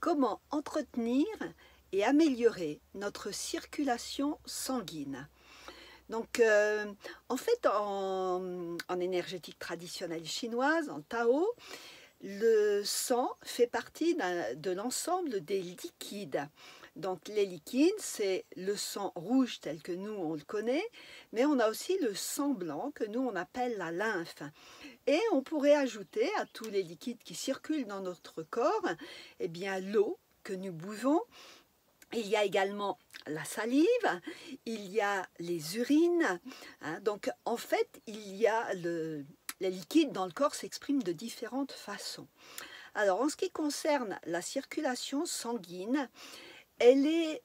comment entretenir et améliorer notre circulation sanguine. Donc, en fait, en énergétique traditionnelle chinoise, en Tao, le sang fait partie de l'ensemble des liquides. Donc les liquides, c'est le sang rouge tel que nous on le connaît, mais on a aussi le sang blanc que nous on appelle la lymphe. Et on pourrait ajouter à tous les liquides qui circulent dans notre corps, eh bien l'eau que nous buvons. Il y a également la salive, il y a les urines. Donc en fait, il y a les liquides dans le corps s'expriment de différentes façons. Alors en ce qui concerne la circulation sanguine, elle est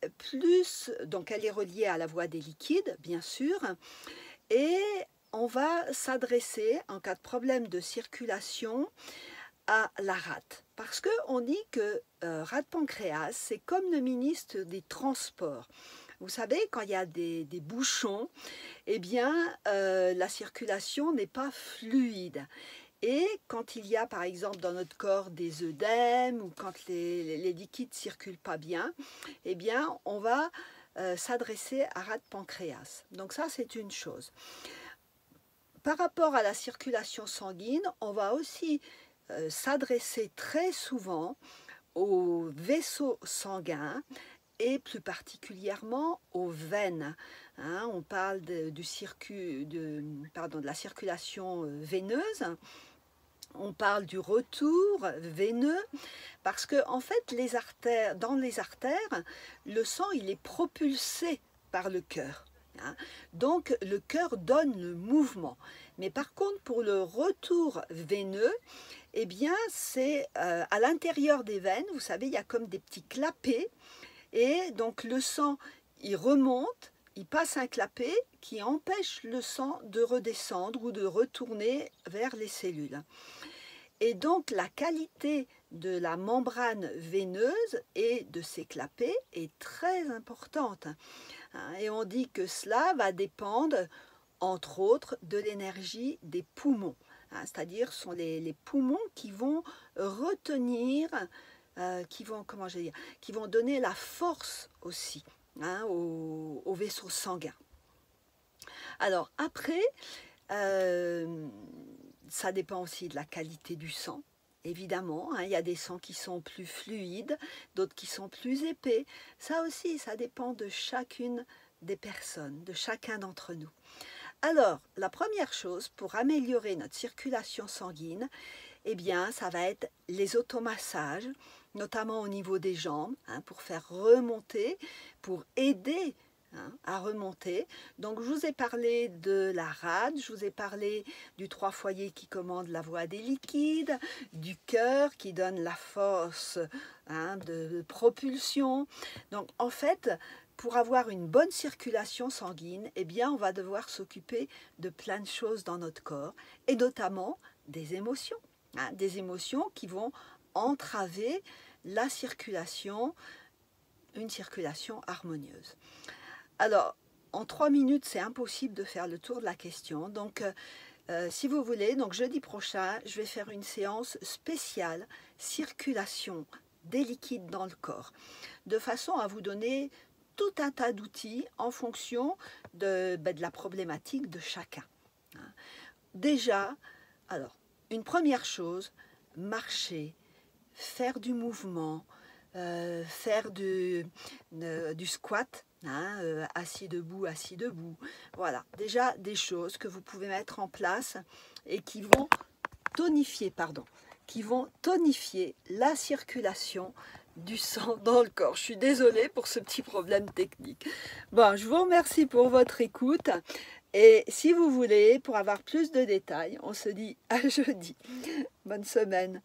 reliée à la voie des liquides, bien sûr, et on va s'adresser, en cas de problème de circulation, à la rate. Parce qu'on dit que rate pancréas, c'est comme le ministre des Transports. Vous savez, quand il y a des bouchons, eh bien, la circulation n'est pas fluide. Et quand il y a, par exemple, dans notre corps des œdèmes ou quand les liquides ne circulent pas bien, eh bien, on va s'adresser à rate pancréas. Donc ça, c'est une chose. Par rapport à la circulation sanguine, on va aussi s'adresser très souvent aux vaisseaux sanguins et plus particulièrement aux veines. On parle de la circulation veineuse, on parle du retour veineux, parce que en fait, dans les artères, le sang il est propulsé par le cœur. Donc le cœur donne le mouvement. Mais par contre, pour le retour veineux, eh bien, c'est à l'intérieur des veines, vous savez, il y a comme des petits clapets, et donc le sang, il remonte, il passe un clapet qui empêche le sang de redescendre ou de retourner vers les cellules. Et donc la qualité de la membrane veineuse et de ces clapets est très importante. Et on dit que cela va dépendre, entre autres, de l'énergie des poumons. C'est-à-dire ce sont les poumons qui vont retenir, qui vont donner la force aussi aux vaisseaux sanguins. Alors après, ça dépend aussi de la qualité du sang. Évidemment, il y a des sangs qui sont plus fluides, d'autres qui sont plus épais. Ça aussi, ça dépend de chacune des personnes, de chacun d'entre nous. Alors, la première chose pour améliorer notre circulation sanguine, eh bien, ça va être les automassages, notamment au niveau des jambes, pour faire remonter, pour aider à remonter. Donc je vous ai parlé de la rate, je vous ai parlé du 3 foyers qui commande la voie des liquides, du cœur qui donne la force de propulsion. Donc en fait, pour avoir une bonne circulation sanguine, eh bien on va devoir s'occuper de plein de choses dans notre corps, et notamment des émotions qui vont entraver la circulation, une circulation harmonieuse. Alors, en 3 minutes, c'est impossible de faire le tour de la question. Donc, si vous voulez, donc jeudi prochain, je vais faire une séance spéciale circulation des liquides dans le corps, de façon à vous donner tout un tas d'outils en fonction de la problématique de chacun. Déjà, alors, une première chose, marcher, faire du mouvement, faire du squat, assis debout, voilà, déjà des choses que vous pouvez mettre en place et qui vont tonifier la circulation du sang dans le corps. Je suis désolée pour ce petit problème technique. Bon, je vous remercie pour votre écoute, et si vous voulez, pour avoir plus de détails, on se dit à jeudi. Bonne semaine.